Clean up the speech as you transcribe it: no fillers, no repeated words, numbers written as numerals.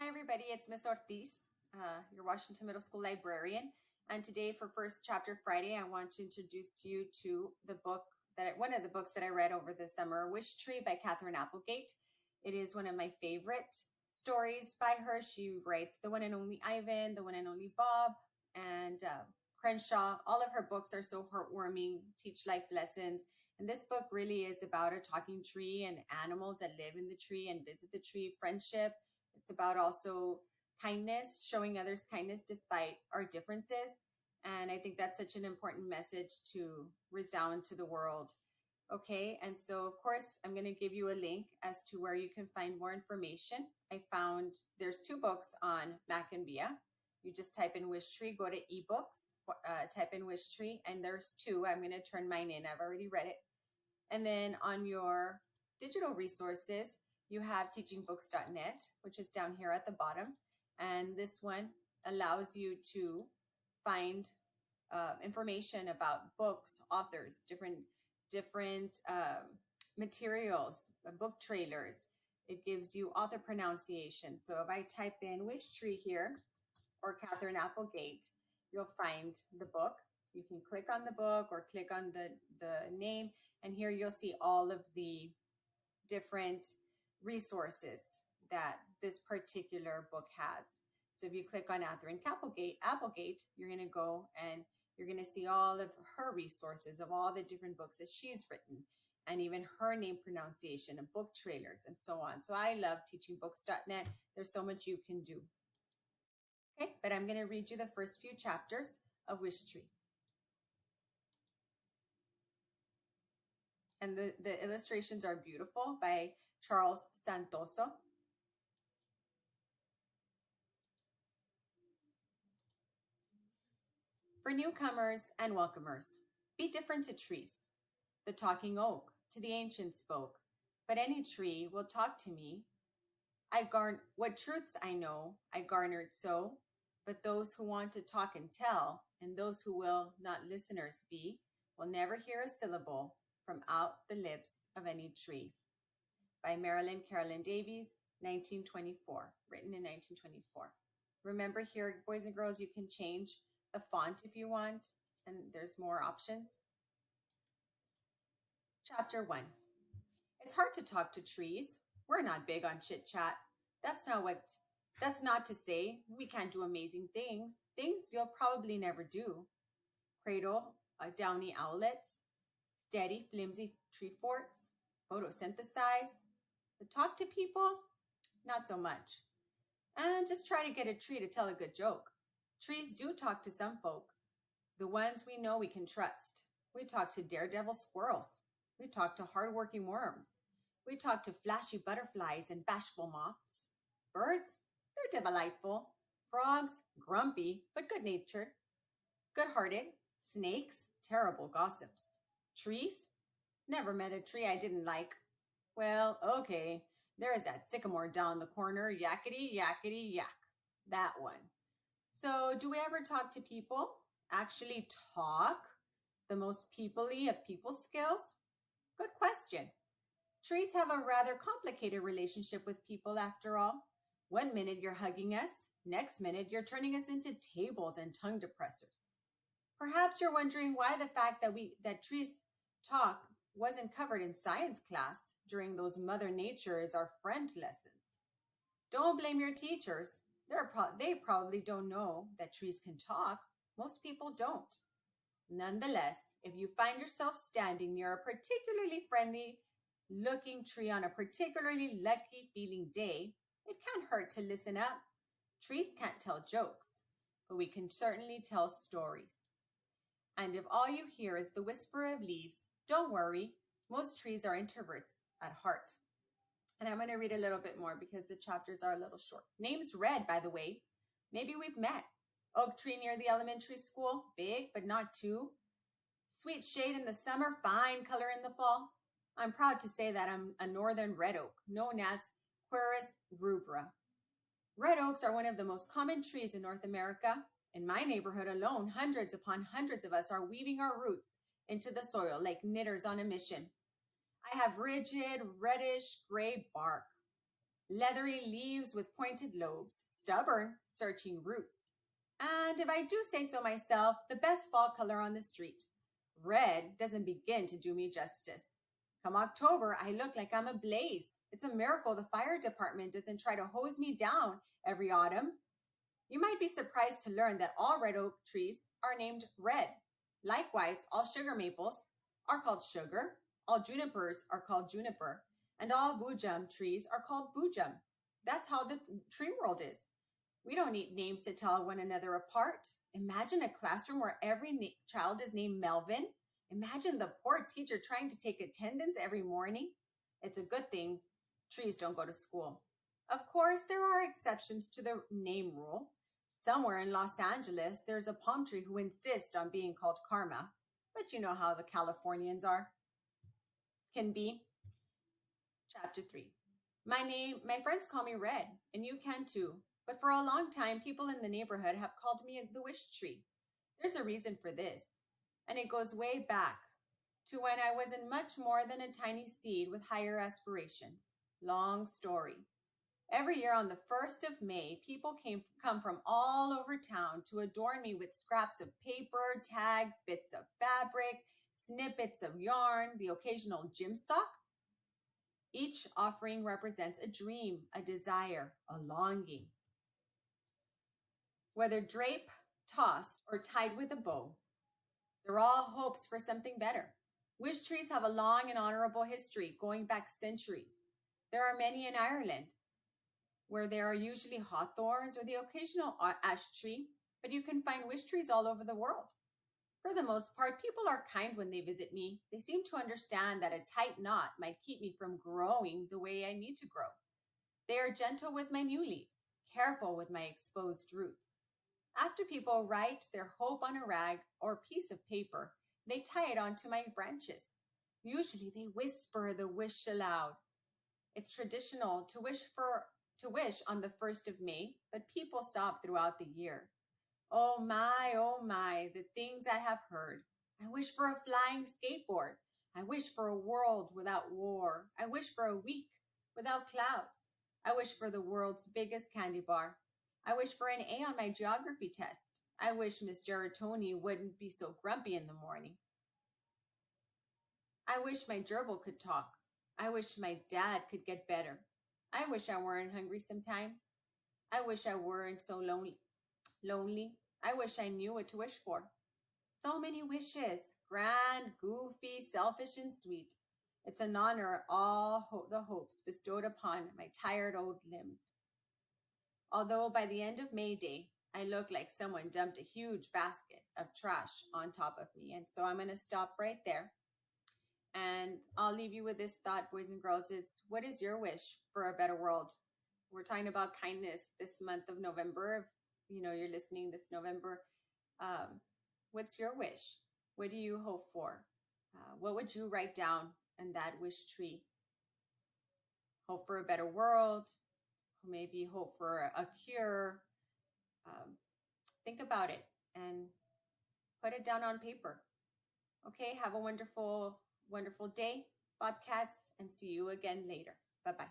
Hi everybody, it's Miss Ortiz, your Washington Middle School librarian. And today for First Chapter Friday, I want to introduce you to one of the books that I read over the summer, Wishtree by Katherine Applegate. It is one of my favorite stories by her. She writes The One and Only Ivan, The One and Only Bob, and Crenshaw. All of her books are so heartwarming, teach life lessons. And this book really is about a talking tree and animals that live in the tree and visit the tree, friendship. It's about also kindness, showing others kindness despite our differences. And I think that's such an important message to resound to the world. Okay, and so of course, I'm going to give you a link as to where you can find more information. I found there's 2 books on Mac and Via. You just type in Wishtree, go to ebooks, type in Wishtree, and there's 2. I'm going to turn mine in. I've already read it. And then on your digital resources, you have teachingbooks.net, which is down here at the bottom. And this one allows you to find information about books, authors, different materials, book trailers. It gives you author pronunciation. So if I type in Wishtree here or Katherine Applegate, you'll find the book. You can click on the book or click on the name, and here you'll see all of the different resources that this particular book has. So if you click on Katherine Applegate, you're going to go and you're going to see all of her resources of all the different books that she's written, and even her name pronunciation and book trailers and so on. So I love teachingbooks.net. There's so much you can do. Okay, but I'm going to read you the first few chapters of Wishtree. And the illustrations are beautiful by Charles Santoso. For newcomers and welcomers, be different to trees. The talking oak to the ancient spoke, but any tree will talk to me. What truths I know, I garnered so, but those who want to talk and tell, and those who will not listeners be, will never hear a syllable from out the lips of any tree. By Marilyn Carolyn Davies, 1924, written in 1924. Remember here, boys and girls, you can change the font if you want, and there's more options. Chapter 1. It's hard to talk to trees. We're not big on chit chat. That's not to say we can't do amazing things you'll probably never do. Cradle downy owlets, steady flimsy tree forts, photosynthesize. But talk to people? Not so much. And just try to get a tree to tell a good joke. Trees do talk to some folks. The ones we know we can trust. We talk to daredevil squirrels. We talk to hardworking worms. We talk to flashy butterflies and bashful moths. Birds, they're delightful. Frogs, grumpy but good-natured. Good-hearted. Snakes, terrible gossips. Trees? Never met a tree I didn't like. Well, okay, there is that sycamore down the corner, yakety, yakety, yak. That one. So do we ever talk to people? Actually talk? The most people-y of people skills? Good question. Trees have a rather complicated relationship with people after all. One minute you're hugging us, next minute you're turning us into tables and tongue depressors. Perhaps you're wondering why the fact that trees talk wasn't covered in science class during those Mother Nature is our friend lessons. Don't blame your teachers. They probably don't know that trees can talk. Most people don't. Nonetheless, if you find yourself standing near a particularly friendly looking tree on a particularly lucky feeling day, it can't hurt to listen up. Trees can't tell jokes, but we can certainly tell stories. And if all you hear is the whisper of leaves, don't worry. Most trees are introverts at heart. And I'm going to read a little bit more because the chapters are a little short. Names read, by the way. Maybe we've met. Oak tree near the elementary school, big but not too. Sweet shade in the summer, fine color in the fall. I'm proud to say that I'm a northern red oak, known as Quercus rubra. Red oaks are one of the most common trees in North America. In my neighborhood alone, hundreds upon hundreds of us are weaving our roots into the soil like knitters on a mission. I have rigid, reddish, gray bark. leathery leaves with pointed lobes, stubborn, searching roots. And if I do say so myself, the best fall color on the street. Red doesn't begin to do me justice. Come October, I look like I'm ablaze. It's a miracle the fire department doesn't try to hose me down every autumn. You might be surprised to learn that all red oak trees are named red. Likewise, all sugar maples are called sugar, all junipers are called juniper, and all boojum trees are called boojum. That's how the tree world is. We don't need names to tell one another apart. Imagine a classroom where every child is named Melvin. Imagine the poor teacher trying to take attendance every morning. It's a good thing trees don't go to school. Of course, there are exceptions to the name rule. Somewhere in Los Angeles, there's a palm tree who insists on being called Karma. But you know how the Californians can be. Chapter 3. My friends call me Red, and you can too. But for a long time, people in the neighborhood have called me the Wishtree. There's a reason for this, and it goes way back to when I wasn't much more than a tiny seed with higher aspirations. Long story. Every year on the 1st of May, people come from all over town to adorn me with scraps of paper, tags, bits of fabric, snippets of yarn, the occasional gym sock. Each offering represents a dream, a desire, a longing. Whether draped, tossed, or tied with a bow, they're all hopes for something better. Wish trees have a long and honorable history, going back centuries. There are many in Ireland, where there are usually hawthorns or the occasional ash tree, but you can find wish trees all over the world. For the most part, people are kind when they visit me. They seem to understand that a tight knot might keep me from growing the way I need to grow. They are gentle with my new leaves, careful with my exposed roots. After people write their hope on a rag or piece of paper, they tie it onto my branches. Usually they whisper the wish aloud. It's traditional to wish on the 1st of May, but people stop throughout the year. Oh my, the things I have heard. I wish for a flying skateboard. I wish for a world without war. I wish for a week without clouds. I wish for the world's biggest candy bar. I wish for an A on my geography test. I wish Miss Geratoni wouldn't be so grumpy in the morning. I wish my gerbil could talk. I wish my dad could get better. I wish I weren't hungry sometimes. I wish I weren't so lonely. I wish I knew what to wish for. So many wishes, grand, goofy, selfish, and sweet. It's an honor all the hopes bestowed upon my tired old limbs. Although by the end of May Day, I look like someone dumped a huge basket of trash on top of me. And so I'm going to stop right there. And I'll leave you with this thought, boys and girls. It's, what is your wish for a better world? We're talking about kindness this month of November. If you're listening this November, what's your wish? What do you hope for? What would you write down in that wish tree? Hope for a better world, maybe hope for a cure. Think about it and put it down on paper. Okay, have a wonderful day, Bobcats, and see you again later. Bye-bye.